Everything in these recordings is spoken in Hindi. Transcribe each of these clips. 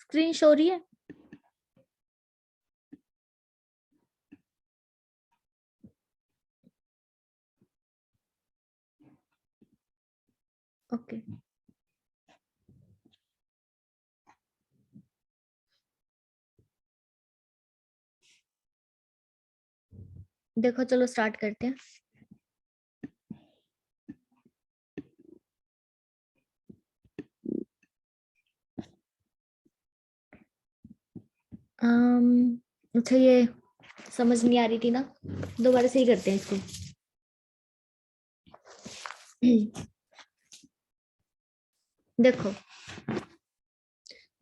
स्क्रीन शो रही है? ओके देखो, चलो स्टार्ट करते हैं। अच्छा, ये समझ नहीं आ रही थी ना, दोबारा से ही करते हैं इसको। देखो,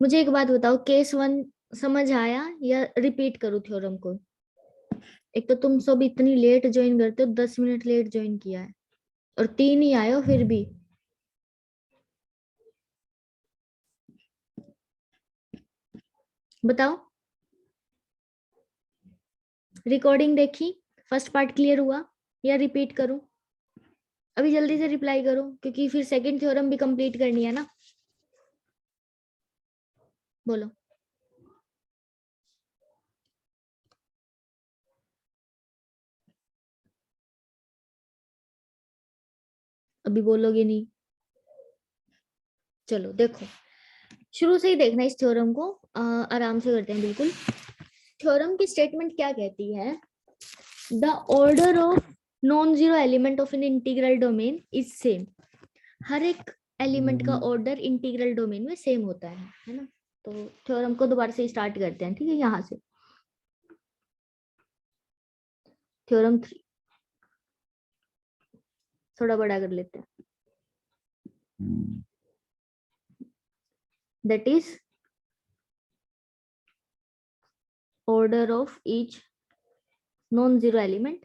मुझे एक बात बताओ, केस 1 समझ आया या रिपीट करूं थ्योरम को? एक तो तुम सब इतनी लेट ज्वाइन करते हो, 10 मिनट लेट ज्वाइन किया है और 3 ही आए हो फिर भी। बताओ, रिकॉर्डिंग देखी, फर्स्ट पार्ट क्लियर हुआ या रिपीट करूं? अभी जल्दी से रिप्लाई करो, क्योंकि फिर सेकंड थ्योरम भी कंप्लीट करनी है ना। बोलो। अभी बोलोगे नहीं? चलो देखो, शुरू से ही देखना इस थ्योरम को, आराम से करते हैं बिल्कुल। थ्योरम की स्टेटमेंट क्या कहती है? The order of non zero element of an integral domain is same. हर एक एलिमेंट का ऑर्डर इंटीग्रल डोमेन में सेम होता है ना। तो थ्योरम को दोबारा से स्टार्ट करते हैं, ठीक है? यहाँ से थ्योरम 3 थोड़ा बड़ा कर लेते हैं। That is order of each non-zero element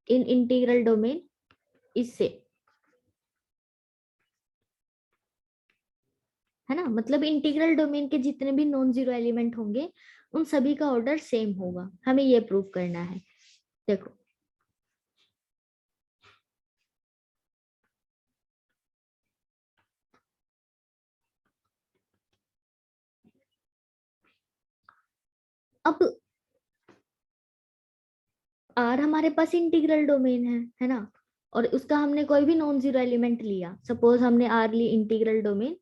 in integral domain is same, है ना। मतलब इंटीग्रल डोमेन के जितने भी नॉन जीरो एलिमेंट होंगे उन सभी का ऑर्डर सेम होगा, हमें ये प्रूव करना है। देखो, अब आर हमारे पास इंटीग्रल डोमेन है ना, और उसका हमने कोई भी नॉन जीरो एलिमेंट लिया, सपोज हमने आर ली इंटीग्रल डोमेन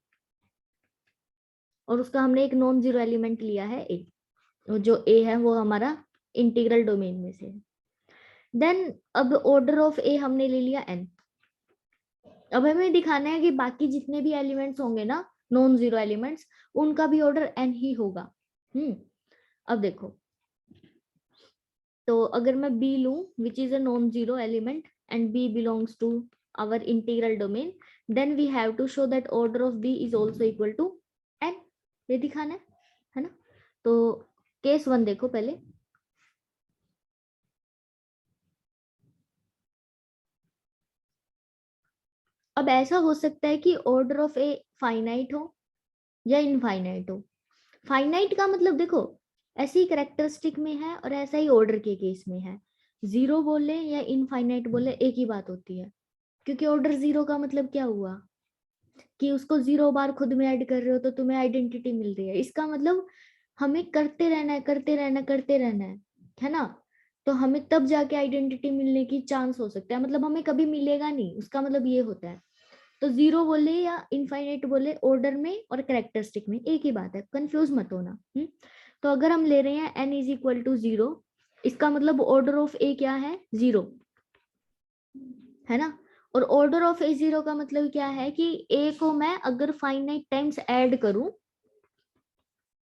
और उसका हमने एक नॉन जीरो एलिमेंट लिया है ए, जो ए है वो हमारा इंटीग्रल डोमेन में से है। देन अब ऑर्डर ऑफ ए हमने ले लिया एन। अब हमें दिखाना है कि बाकी जितने भी एलिमेंट्स होंगे ना, नॉन जीरो एलिमेंट्स, उनका भी ऑर्डर एन ही होगा। अब देखो, तो अगर मैं बी लूं which is a non zero element and B belongs to our integral domain, then we have to show that order of B is also equal to N. ये दिखाना है ना। तो केस 1 देखो पहले। अब ऐसा हो सकता है कि ऑर्डर ऑफ ए फाइनाइट हो या इनफाइनाइट हो। फाइनाइट का मतलब देखो, ऐसी कैरेक्टरिस्टिक में है और ऐसा ही ऑर्डर के केस में है। जीरो बोले या इनफाइनाइट बोले एक ही बात होती है, क्योंकि ऑर्डर जीरो का मतलब क्या हुआ कि उसको 0 बार खुद में ऐड कर रहे हो तो तुम्हें आइडेंटिटी मिल रही है। इसका मतलब हमें करते रहना है, करते रहना, करते रहना है ना। तो हमें तब जाके आइडेंटिटी मिलने की चांस हो सकता है, मतलब हमें कभी मिलेगा नहीं, उसका मतलब ये होता है। तो जीरो बोले या इनफाइनाइट बोले, ऑर्डर में और कैरेक्टरिस्टिक में एक ही बात है, कंफ्यूज मत होना। तो अगर हम ले रहे हैं n इज इक्वल टू 0, इसका मतलब ऑर्डर ऑफ ए क्या है? 0, है ना। और ऑर्डर ऑफ ए 0 का मतलब क्या है कि ए को मैं अगर फाइनाइट टाइम्स ऐड करूं,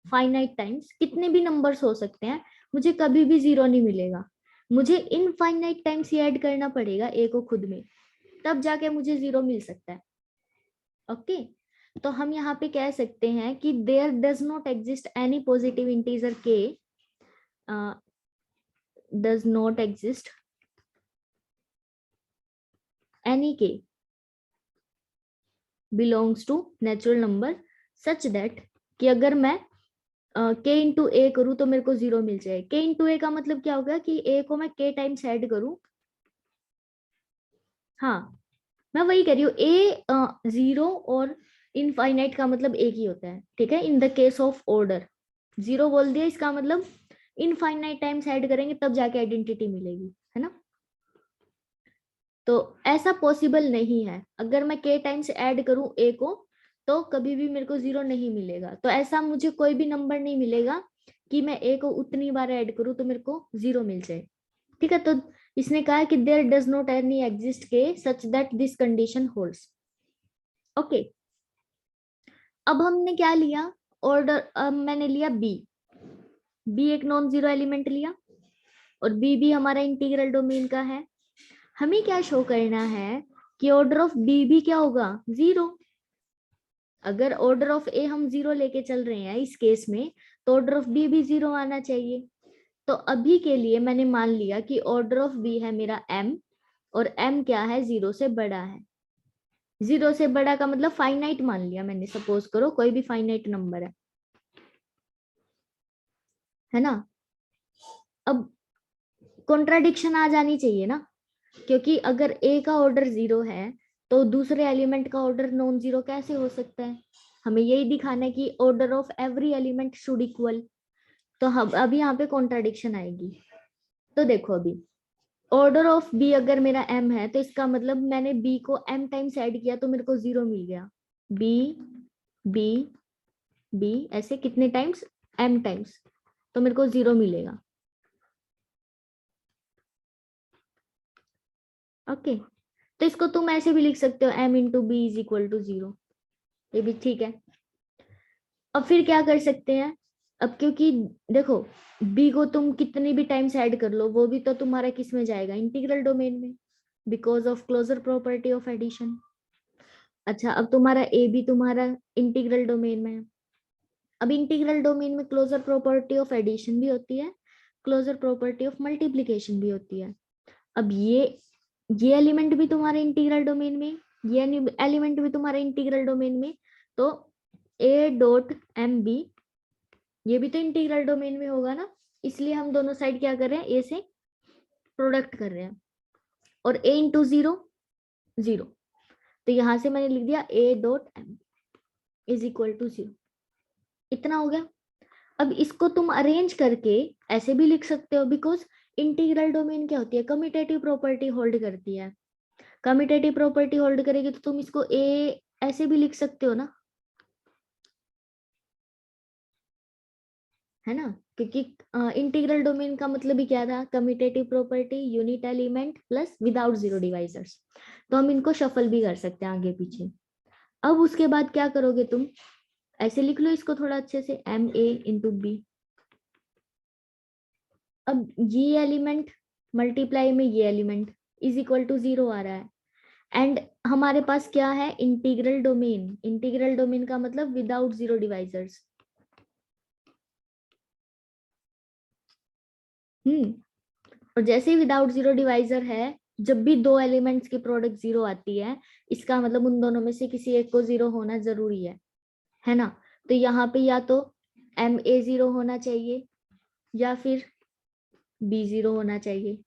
फाइनाइट टाइम्स कितने भी नंबर्स हो सकते हैं, मुझे कभी भी 0 नहीं मिलेगा। मुझे इनफाइनाइट टाइम्स ही ऐड करना पड़ेगा ए को खुद में, तब जाके मुझे 0 मिल सकता है। ओके, तो हम यहाँ पे कह सकते हैं कि there does not exist any positive integer K, does not exist any K belongs to natural number such that कि अगर मैं के इंटू ए करूं तो मेरे को 0 मिल जाए। के इंटू ए का मतलब क्या होगा कि ए को मैं के टाइम्स ऐड करूं, हाँ, मैं वही कह रही हूँ, ए जीरो और इनफाइनाइट का मतलब एक ही होता है, ठीक है। In the case of order zero बोल दिया, इसका मतलब इनफाइनाइट टाइम्स ऐड करेंगे तब जाके आइडेंटिटी मिलेगी, है ना। तो ऐसा पॉसिबल नहीं है, अगर मैं के टाइम्स ऐड करूं ए को तो कभी भी मेरे को जीरो नहीं मिलेगा। तो ऐसा मुझे कोई भी नंबर नहीं मिलेगा कि मैं ए को उतनी बार ऐड करूं तो मेरे को जीरो मिल जाए, ठीक है। तो इसने कहा कि there does not any exist k such that this condition holds. Okay, अब हमने क्या लिया, ऑर्डर, मैंने लिया बी। बी एक नॉन जीरो एलिमेंट लिया और बी भी हमारा इंटीग्रल डोमेन का है। हमें क्या शो करना है कि ऑर्डर ऑफ बी भी क्या होगा, जीरो। अगर ऑर्डर ऑफ ए हम जीरो लेके चल रहे हैं इस केस में, तो ऑर्डर ऑफ बी भी जीरो आना चाहिए। तो अभी के लिए मैंने मान लिया कि ऑर्डर ऑफ बी है मेरा एम, और एम क्या है, जीरो से बड़ा है। जीरो से बड़ा का मतलब फाइनाइट मान लिया मैंने, सपोज करो कोई भी फाइनाइट नंबर है ना। अब कॉन्ट्राडिक्शन आ जानी चाहिए ना, क्योंकि अगर ए का ऑर्डर जीरो है तो दूसरे एलिमेंट का ऑर्डर नॉन जीरो कैसे हो सकता है। हमें यही दिखाना है कि order of every element should equal. तो हम अभी यहाँ पे कॉन्ट्राडिक्शन आएगी। तो देखो अभी, ऑर्डर ऑफ बी अगर मेरा एम है तो इसका मतलब मैंने बी को एम टाइम्स ऐड किया तो मेरे को जीरो मिल गया। बी बी बी ऐसे कितने टाइम्स, एम टाइम्स, तो मेरे को जीरो मिलेगा। ओके, तो इसको तुम ऐसे भी लिख सकते हो, M into B is equal to zero, ये भी ठीक है। अब फिर क्या कर सकते हैं, अब क्योंकि देखो बी को तुम कितनी भी टाइम्स ऐड कर लो वो भी तो तुम्हारा किस में जाएगा, इंटीग्रल डोमेन में, because of closure property of addition. अच्छा, अब तुम्हारा ए भी तुम्हारा इंटीग्रल डोमेन में है। अब इंटीग्रल डोमेन में क्लोजर प्रॉपर्टी ऑफ एडिशन भी होती है, क्लोजर प्रॉपर्टी ऑफ मल्टीप्लीकेशन भी होती है। अब ये एलिमेंट भी तुम्हारे इंटीग्रल डोमेन में, ये एलिमेंट भी तुम्हारे इंटीग्रल डोमेन में। तो ए डॉट एम बी ये भी तो इंटीग्रल डोमेन में होगा ना, इसलिए हम दोनों साइड क्या कर रहे हैं, ए से प्रोडक्ट कर रहे हैं। और ए इंटू जीरो, जीरो, तो यहां से मैंने लिख दिया A dot M is equal to zero. इतना हो गया। अब इसको तुम अरेंज करके ऐसे भी लिख सकते हो, बिकॉज इंटीग्रल डोमेन क्या होती है, कम्यूटेटिव प्रॉपर्टी होल्ड करती है। कम्यूटेटिव प्रॉपर्टी होल्ड करेगी तो तुम इसको ए ऐसे भी लिख सकते हो ना, है ना। क्योंकि इंटीग्रल डोमेन का मतलब ही क्या था, commutative property, unit element plus without zero divisors. तो हम इनको शफल भी कर सकते हैं आगे पीछे। अब उसके बाद क्या करोगे तुम, ऐसे लिख लो इसको थोड़ा अच्छे से, एम ए इंटू बी। अब ये एलिमेंट मल्टीप्लाई में ये element is equal to zero आ रहा है। एंड हमारे पास क्या है, इंटीग्रल डोमेन। इंटीग्रल डोमेन का मतलब विदाउट जीरो डिवाइजर्स। और जैसे ही विदाउट जीरो डिवाइजर है, जब भी दो एलिमेंट्स की प्रोडक्ट जीरो आती है, इसका मतलब उन दोनों में से किसी एक को जीरो होना जरूरी है ना। तो यहाँ पे या तो एम ए जीरो होना चाहिए या फिर बी जीरो होना चाहिए।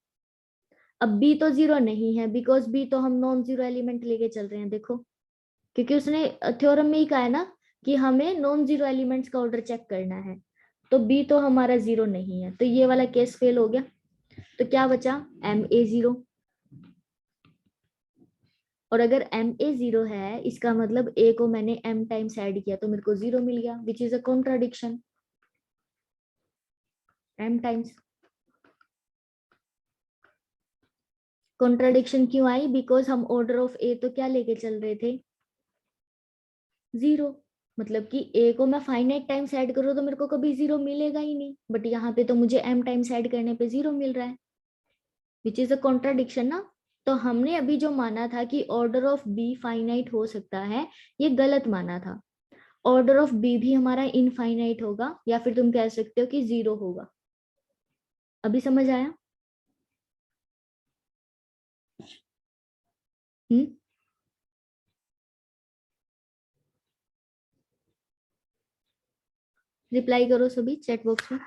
अब बी तो जीरो नहीं है, बिकॉज बी तो हम नॉन जीरो एलिमेंट लेके चल रहे हैं, देखो, क्योंकि उसने थ्योरम में ही कहा है ना कि हमें नॉन जीरो एलिमेंट्स का ऑर्डर चेक करना है। तो बी तो हमारा जीरो नहीं है, तो ये वाला केस फेल हो गया। तो क्या बचा, एम ए जीरो। और अगर एम ए जीरो है, इसका मतलब ए को मैंने एम टाइम्स ऐड किया तो मेरे को जीरो मिल गया, which is a contradiction. M times contradiction क्यों आई, बिकॉज हम ऑर्डर ऑफ ए तो क्या लेके चल रहे थे, जीरो। मतलब कि ए को मैं फाइनाइट टाइम्स ऐड करूँ तो मेरे को कभी जीरो मिलेगा ही नहीं, बट यहाँ पे तो मुझे एम टाइम्स ऐड करने पे जीरो मिल रहा है, विच इज अ कॉन्ट्राडिक्शन ना। तो हमने अभी जो माना था कि ऑर्डर ऑफ बी फाइनाइट हो सकता है, ये गलत माना था। ऑर्डर ऑफ बी भी हमारा इनफाइनाइट होगा, या फिर तुम कह सकते हो कि जीरो होगा। अभी समझ आया। हम्म, रिप्लाई करो सभी चैट बॉक्स में।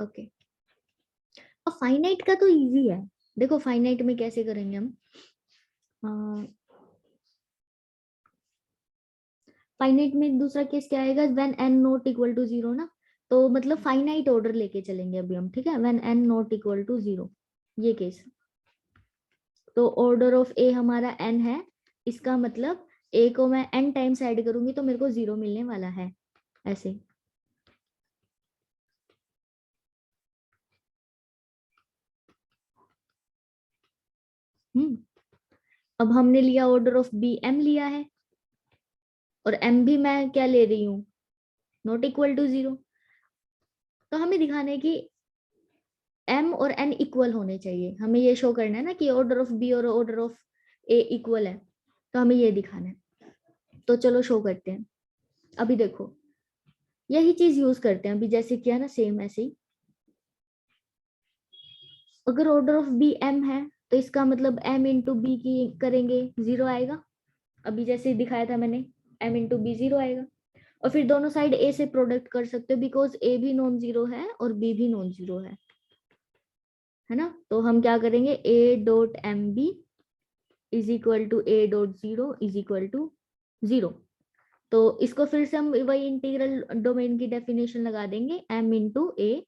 ओके, अब फाइनाइट का तो इजी है। देखो फाइनाइट में कैसे करेंगे हम, फाइनाइट में दूसरा केस क्या आएगा, when n not equal to 0 ना, तो मतलब फाइनाइट ऑर्डर लेके चलेंगे अभी हम, ठीक है, when n not equal to 0, ये केस। तो ऑर्डर ऑफ ए हमारा n है, इसका मतलब a को मैं n टाइम्स ऐड करूंगी तो मेरे को 0 मिलने वाला है, ऐसे। अब हमने लिया ऑर्डर ऑफ बी, m लिया है, और m भी मैं क्या ले रही हूँ, नॉट इक्वल टू 0। तो हमें दिखाना है कि m और n इक्वल होने चाहिए, हमें ये शो करना है ना कि ऑर्डर ऑफ बी और ऑर्डर ऑफ ए इक्वल है, तो हमें ये दिखाना है। तो चलो शो करते हैं। अभी देखो यही चीज यूज करते हैं, अभी जैसे किया ना सेम ऐसे ही। अगर ऑर्डर ऑफ बी m है तो इसका मतलब m इंटू बी की करेंगे 0 आएगा, अभी जैसे दिखाया था मैंने, m इंटू बी 0 आएगा। और फिर दोनों साइड a से प्रोडक्ट कर सकते हो, बिकॉज a भी नॉन जीरो है और b भी नॉन जीरो है ना। तो हम क्या करेंगे, a dot M B is equal to a dot zero is equal to 0। तो इसको फिर से हम वही इंटीग्रल डोमेन की डेफिनेशन लगा देंगे, m इंटू ए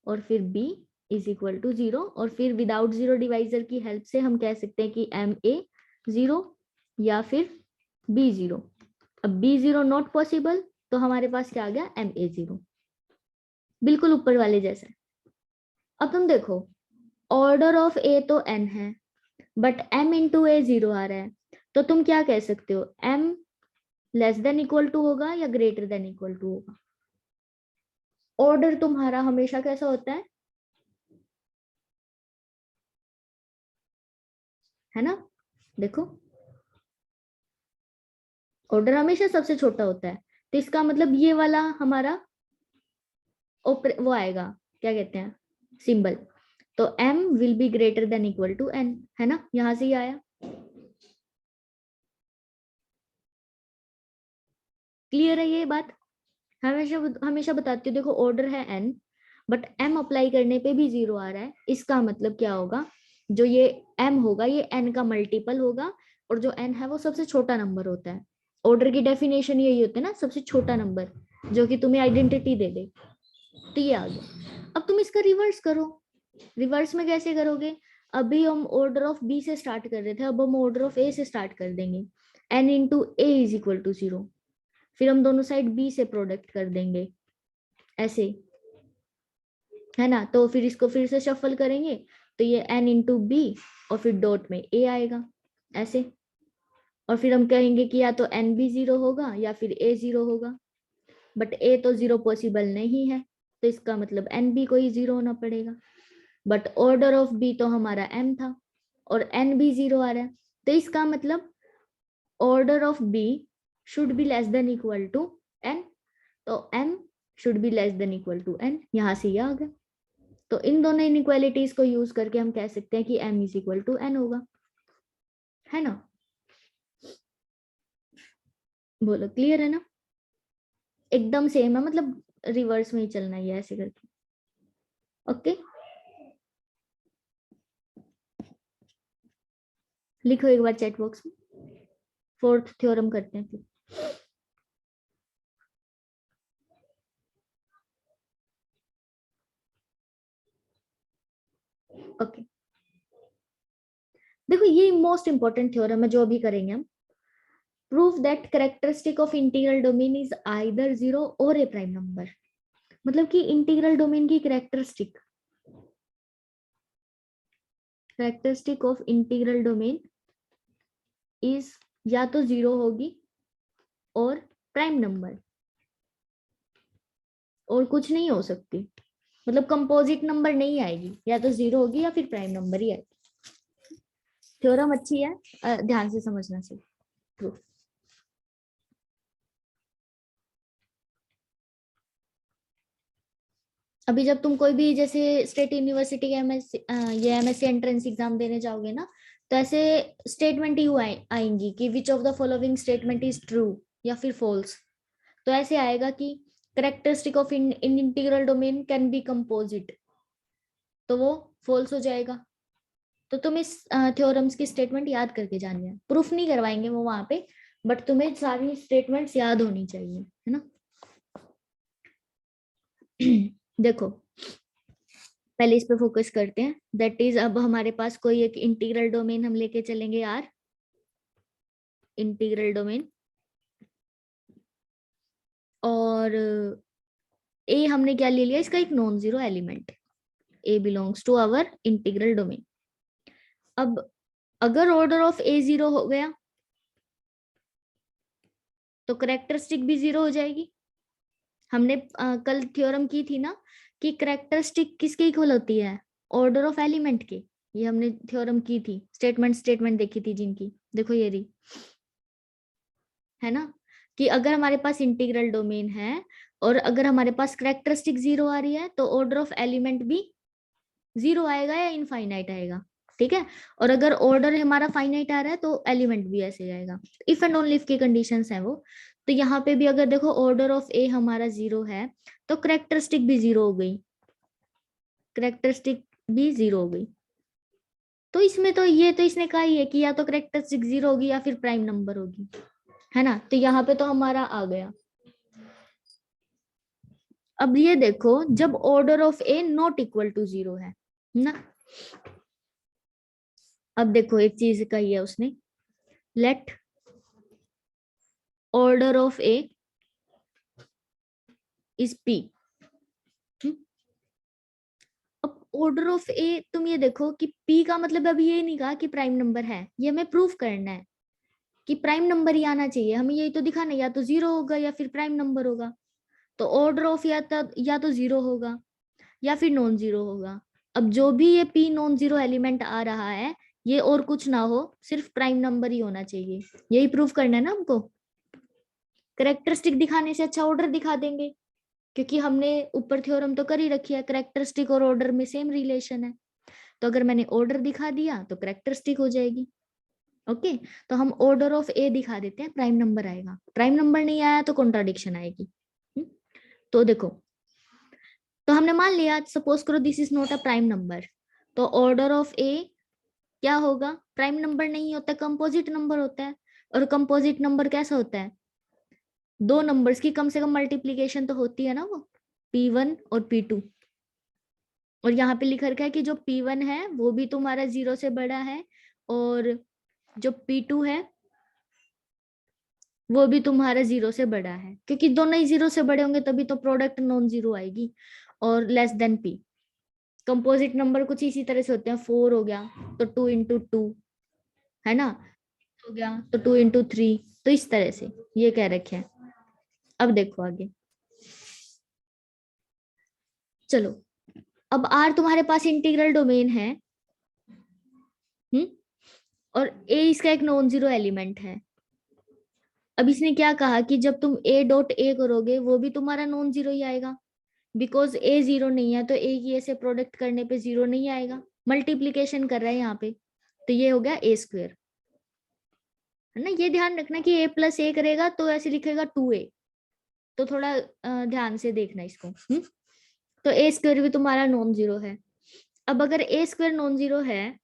और फिर b इज इक्वल टू 0, और फिर विदाउट जीरो डिवाइजर की हेल्प से हम कह सकते हैं कि m a 0 या फिर b 0। अब b 0 नॉट पॉसिबल, तो हमारे पास क्या आ गया, m a 0, बिल्कुल ऊपर वाले जैसा। अब तुम देखो ऑर्डर ऑफ a तो n है, बट m इंटू ए 0 आ रहा है, तो तुम क्या कह सकते हो, m less than equal to होगा या ग्रेटर देन इक्वल टू होगा। ऑर्डर तुम्हारा हमेशा कैसा होता है ना, देखो ऑर्डर हमेशा सबसे छोटा होता है, तो इसका मतलब ये वाला हमारा वो आएगा, क्या कहते हैं, सिंबल। तो m will be greater than equal to n, है ना, यहां से ही आया। क्लियर है ये बात, हमेशा हमेशा बताती हूँ। देखो ऑर्डर है n, बट m अप्लाई करने पे भी 0 आ रहा है, इसका मतलब क्या होगा, जो ये m होगा ये n का मल्टीपल होगा, और जो n है वो सबसे छोटा नंबर होता है। ऑर्डर की डेफिनेशन यही होती है ना, सबसे छोटा नंबर जो कि तुम्हें आइडेंटिटी दे दे। तो ये आ गया। अब तुम इसका रिवर्स करो, रिवर्स में कैसे करोगे, अभी हम ऑर्डर ऑफ बी से स्टार्ट कर रहे थे, अब हम ऑर्डर ऑफ ए से स्टार्ट कर देंगे, n into a is equal to 0, फिर हम दोनों साइड बी से प्रोडक्ट कर देंगे, ऐसे, है ना। तो फिर इसको फिर से शफल करेंगे, तो ये n इंटू बी और फिर डॉट में a आएगा, ऐसे। और फिर हम कहेंगे कि या तो n भी 0 होगा या फिर a 0 होगा, बट a तो 0 पॉसिबल नहीं है, तो इसका मतलब n भी कोई 0 होना पड़ेगा। बट ऑर्डर ऑफ b तो हमारा m था और n भी 0 आ रहा है, तो इसका मतलब order of b should be less than equal to n, तो m should be less than equal to n, यहां से ये आ गया। तो इन दोनों इनइक्वालिटीज को यूज करके हम कह सकते हैं कि m is equal to n होगा, है ना। बोलो क्लियर है ना, एकदम सेम है, मतलब रिवर्स में ही चलना है ऐसे करके। ओके, लिखो एक बार चैट बॉक्स में, फोर्थ थ्योरम करते हैं फिर। ओके, देखो ये मोस्ट इंपॉर्टेंट थ्योरम है जो अभी करेंगे हम। Proof that characteristic of integral domain is either 0 और ए प्राइम नंबर, मतलब कि इंटीग्रल डोमेन की characteristic of integral domain is या तो 0 होगी और प्राइम नंबर, और कुछ नहीं हो सकती, मतलब कंपोजिट नंबर नहीं आएगी, या तो 0 होगी या फिर प्राइम नंबर ही आएगी। थ्योरम अच्छी है, ध्यान से समझना चाहिए। प्रूफ, अभी जब तुम कोई भी जैसे स्टेट यूनिवर्सिटी के एमएससी एंट्रेंस एग्जाम देने जाओगे ना, तो ऐसे स्टेटमेंट यू आएंगी कि which of the following statement is true या फिर फॉल्स। तो ऐसे आएगा कि characteristic of in integral domain can be composite, तो वो फॉल्स हो जाएगा। तो तुम इस थ्योरम्स की स्टेटमेंट याद करके जानिए, प्रूफ नहीं करवाएंगे वो वहां पे, बट तुम्हें सारी स्टेटमेंट्स याद होनी चाहिए, है ना। देखो पहले इस पे फोकस करते हैं, दैट इज अब हमारे पास कोई एक इंटीग्रल डोमेन हम लेके चलेंगे यार, इंटीग्रल डोमेन, और ए हमने क्या ले लिया, इसका एक non zero element, a belongs to our integral domain. अब अगर ऑर्डर ऑफ ए जीरो हो गया तो करेक्टरिस्टिक भी जीरो हो जाएगी। हमने कल थ्योरम की थी ना कि करेक्टरिस्टिक किसके इक्वल होती है, ऑर्डर ऑफ एलिमेंट के, ये हमने थ्योरम की थी, स्टेटमेंट देखी थी जिनकी, देखो ये रही, है ना, कि अगर हमारे पास इंटीग्रल डोमेन है और अगर हमारे पास करेक्टरिस्टिक जीरो आ रही है तो ऑर्डर ऑफ एलिमेंट भी जीरो आएगा या इनफाइनाइट आएगा, ठीक है। और अगर ऑर्डर हमारा फाइनाइट आ रहा है तो एलिमेंट भी ऐसे आएगा, इफ एंड ओनली इफ की कंडीशंस है वो। तो यहाँ पे भी अगर देखो ऑर्डर ऑफ ए हमारा जीरो है तो करेक्टरिस्टिक भी जीरो हो गई, करेक्टरिस्टिक भी जीरो हो गई। तो इसमें तो ये तो इसने कहा ही है कि या तो करेक्टरिस्टिक जीरो होगी या फिर प्राइम नंबर होगी, है ना। तो यहाँ पे तो हमारा आ गया। अब ये देखो जब order of a not equal to zero है ना, अब देखो एक चीज कही है उसने, let order of a is p. अब ऑर्डर ऑफ ए तुम ये देखो कि पी का मतलब अभी ये नहीं कहा कि प्राइम नंबर है, ये हमें प्रूफ करना है कि प्राइम नंबर ही आना चाहिए, हमें यही तो दिखाना है, या तो जीरो होगा या फिर प्राइम नंबर होगा। तो ऑर्डर ऑफ या तो जीरो होगा या फिर नॉन जीरो होगा। अब जो भी ये पी नॉन जीरो एलिमेंट आ रहा है ये और कुछ ना हो, सिर्फ प्राइम नंबर ही होना चाहिए, यही प्रूफ करना है ना हमको। करेक्टरिस्टिक दिखाने से अच्छा ऑर्डर दिखा देंगे, क्योंकि हमने ऊपर थ्योरम तो कर ही रखी है, करेक्टरिस्टिक और ऑर्डर में सेम रिलेशन है। तो अगर मैंने ऑर्डर दिखा दिया तो करेक्टरिस्टिक हो जाएगी। ओके, तो हम ऑर्डर ऑफ ए दिखा देते हैं, प्राइम नंबर आएगा, प्राइम नंबर नहीं आया तो कॉन्ट्राडिक्शन आएगी। तो देखो, तो हमने मान लिया, सपोज करो this is not a prime number, तो ऑर्डर ऑफ ए क्या होगा, प्राइम नंबर नहीं होता, कंपोजिट नंबर होता है। और कंपोजिट नंबर कैसा होता है, दो नंबर्स की कम से कम मल्टीप्लीकेशन तो होती है ना, वो P1 और P2। और यहाँ पे लिख रखा है कि जो P1 है वो भी तुम्हारा जीरो से बड़ा है और जो P2 है वो भी तुम्हारा जीरो से बड़ा है, क्योंकि दोनों ही जीरो से बड़े होंगे तभी तो प्रोडक्ट नॉन जीरो आएगी, और less than P। Composite number कुछ इसी तरह से होते हैं, 4 हो गया तो 2 × 2, है ना, हो गया तो 2 × 3, तो इस तरह से ये कह रखे हैं। अब देखो आगे, चलो अब आर तुम्हारे पास इंटीग्रल डोमेन है, और ए इसका एक नॉन जीरो एलिमेंट है। अब इसने क्या कहा कि जब तुम ए डॉट ए करोगे वो भी तुम्हारा नॉन जीरो ही आएगा, बिकॉज ए जीरो नहीं है तो ए की ए से प्रोडक्ट करने पे जीरो नहीं आएगा, मल्टीप्लीकेशन कर रहा है यहाँ पे, तो ये हो गया ए स्क्वेयर, है ना। ये ध्यान रखना कि ए प्लस ए करेगा तो ऐसे लिखेगा 2a, तो थोड़ा ध्यान से देखना इसको। तो ए स्क्वेयर भी तुम्हारा नॉन जीरो है। अब अगर ए स्क्वेयर नॉन जीरो है,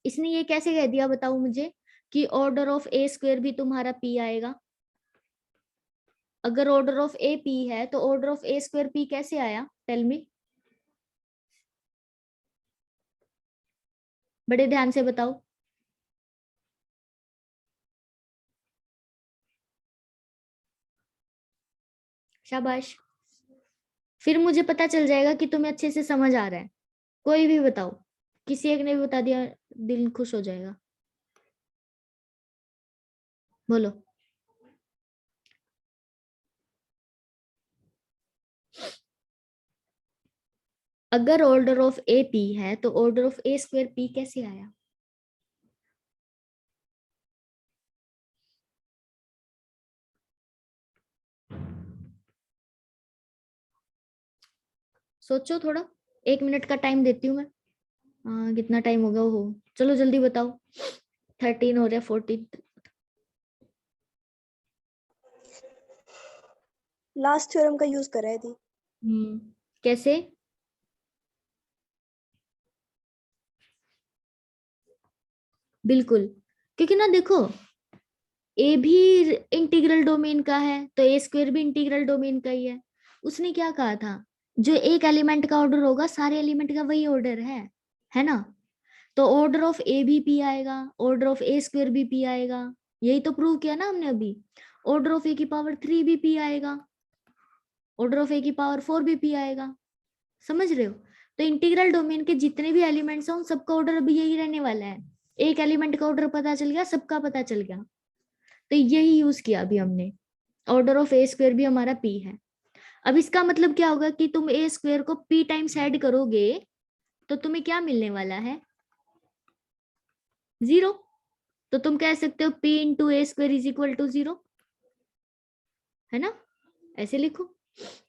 इसने ये कैसे कह दिया बताओ मुझे कि ऑर्डर ऑफ ए स्क्वेयर भी तुम्हारा पी आएगा। अगर ऑर्डर ऑफ ए पी है तो order of A square P कैसे आया, टेल मी, बड़े ध्यान से बताओ। शाबाश, फिर मुझे पता चल जाएगा कि तुम्हें अच्छे से समझ आ रहा है। कोई भी बताओ, किसी एक ने भी बता दिया दिल खुश हो जाएगा, बोलो। अगर ऑर्डर ऑफ ए पी है तो order of A square P कैसे आया। सोचो थोड़ा, 1 मिनट का टाइम देती हूँ मैं। कितना टाइम हो गया हो, चलो जल्दी बताओ, 13 हो रहा है, 14। लास्ट थ्योरम का यूज कर रहे थे। कैसे? बिल्कुल, क्योंकि ना देखो ए भी इंटीग्रल डोमेन का है तो ए स्क्वायर भी इंटीग्रल डोमेन का ही है। उसने क्या कहा था, जो एक एलिमेंट का ऑर्डर होगा सारे एलिमेंट का वही ऑर्डर है ना। तो ऑर्डर ऑफ ए भी पी आएगा, ऑर्डर ऑफ ए स्क्वायर भी पी आएगा, यही तो प्रूव किया ना हमने अभी। ऑर्डर ऑफ ए की पावर 3 भी पी आएगा, ऑर्डर ऑफ ए की पावर 4 भी पी आएगा। समझ रहे हो? तो इंटीग्रल डोमेन के जितने भी एलिमेंट्स हैं उन सबका ऑर्डर अभी यही रहने वाला है। एक एलिमेंट का ऑर्डर पता चल गया, सबका पता चल गया। तो यही यूज किया अभी हमने। ऑर्डर ऑफ ए स्क्वायर भी हमारा पी है। अब इसका मतलब क्या होगा कि तुम ए स्क्वायर को पी टाइम्स ऐड करोगे तो तुम्हें क्या मिलने वाला है, 0। तो तुम कह सकते हो p into a square is equal to 0, है ना। ऐसे लिखो।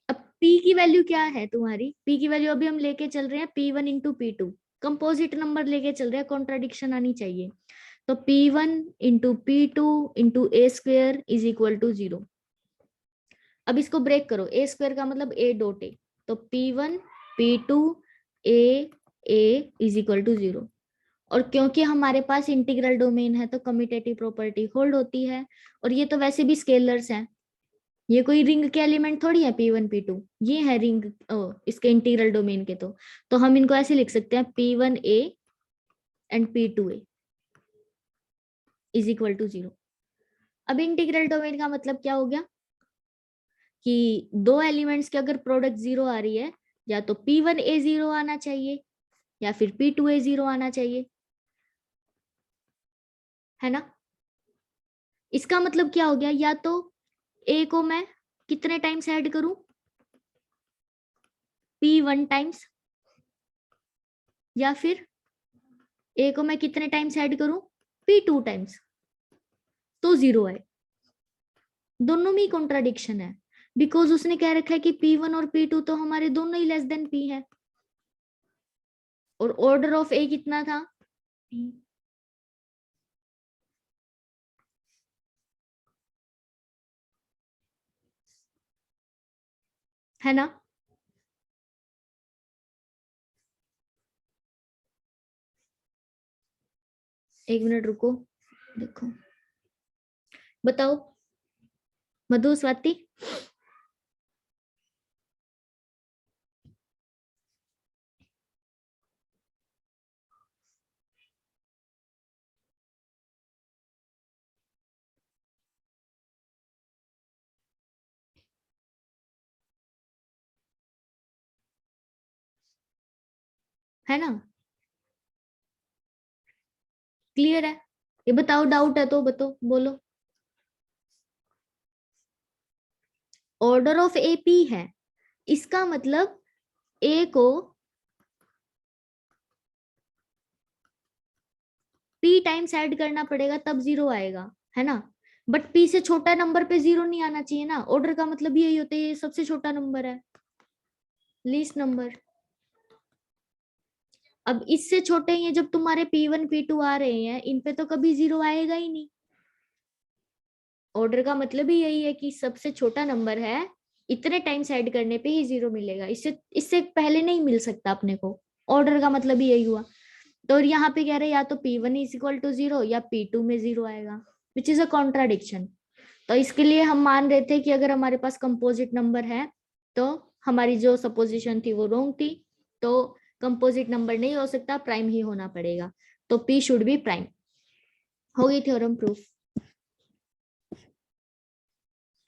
अब p की वैल्यू क्या है तुम्हारी, p की वैल्यू अभी हम लेके चल रहे हैं p1 into p two, composite number लेके चल रहे हैं, कॉन्ट्राडिक्शन आनी चाहिए। तो p1 into p two into a square is equal to 0। अब इसको ब्रेक करो, ए स्क्वायर का मतलब ए डॉट ए, तो p1 p2 A is equal to 0। और क्योंकि हमारे पास इंटीग्रल डोमेन है तो कम्यूटेटिव प्रॉपर्टी होल्ड होती है। और ये तो वैसे भी स्केलर्स हैं, ये कोई रिंग के एलिमेंट थोड़ी है p1 p2, ये है रिंग इसके इंटीग्रल डोमेन के। तो हम इनको ऐसे लिख सकते हैं p1a and p2a is equal to 0। अब इंटीग्रल डोमेन का मतलब क्या हो गया कि दो एलिमेंट्स के अगर प्रोडक्ट 0 आ रही है, या तो p1a 0 आना चाहिए या फिर p2a 0 आना चाहिए, है ना। इसका मतलब क्या हो गया, या तो a को मैं कितने टाइम्स ऐड करूं, p1 टाइम्स, या फिर a को मैं कितने टाइम्स ऐड करूं, p2 टाइम्स, तो 0 है। दोनों में कॉन्ट्राडिक्शन है, बिकॉज उसने कह रखा है कि p1 और p2 तो हमारे दोनों ही लेस देन p है, और ऑर्डर ऑफ a कितना था, p। है ना। एक मिनट रुको, देखो, बताओ मधु स्वाति। है ना, क्लियर है। ये बताओ, डाउट है तो बताओ, बोलो। ऑर्डर ऑफ ए पी है, इसका मतलब ए को पी टाइम्स ऐड करना पड़ेगा तब 0 आएगा, है ना। बट पी से छोटा नंबर पे 0 नहीं आना चाहिए ना, ऑर्डर का मतलब यही होता है, ये सबसे छोटा नंबर है, लीस्ट नंबर। अब इससे छोटे ये जब तुम्हारे p1 p2 आ रहे हैं, इन पे तो कभी 0 आएगा ही नहीं। ऑर्डर का मतलब ही यही है कि सबसे छोटा नंबर है, इतने टाइम्स ऐड करने पे ही 0 मिलेगा, इससे इससे पहले नहीं मिल सकता अपने को। ऑर्डर का मतलब ही यही हुआ। तो यहाँ पे कह रहे हैं या तो p1 इज इक्वल टू 0 या p2 में 0 आएगा, विच इज अ कॉन्ट्राडिक्शन। तो इसके लिए हम मान रहे थे कि अगर हमारे पास कंपोजिट नंबर है तो हमारी जो सपोजिशन थी वो रॉन्ग थी। तो कंपोजिट नंबर नहीं हो सकता, प्राइम ही होना पड़ेगा। तो p शुड बी प्राइम। हो गई थ्योरम प्रूफ।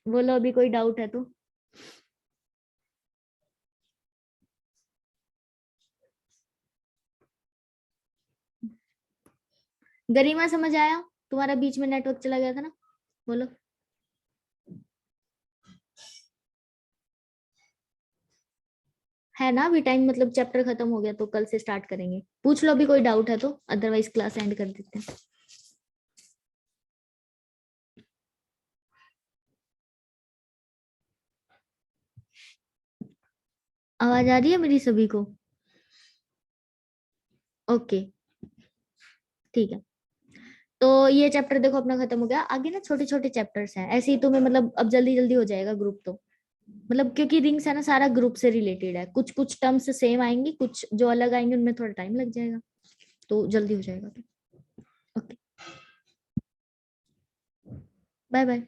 बोलो अभी कोई डाउट है तो। गरिमा समझ आया? तुम्हारा बीच में नेटवर्क चला गया था ना, बोलो। है ना, अभी टाइम, मतलब चैप्टर खत्म हो गया तो कल से स्टार्ट करेंगे। पूछ लो अभी कोई डाउट है तो, अदरवाइज क्लास एंड कर देते हैं। आवाज आ रही है मेरी सभी को? ओके, ठीक है। तो ये चैप्टर देखो अपना खत्म हो गया, आगे ना छोटे छोटे चैप्टर्स हैं, ऐसे ही तुम्हें मतलब अब जल्दी जल्दी हो जाएगा ग्रुप तो। मतलब क्योंकि रिंग्स है ना, सारा ग्रुप से रिलेटेड है, कुछ कुछ टर्म्स सेम आएंगे, कुछ जो अलग आएंगे उनमें थोड़ा टाइम लग जाएगा, तो जल्दी हो जाएगा। Okay, bye bye.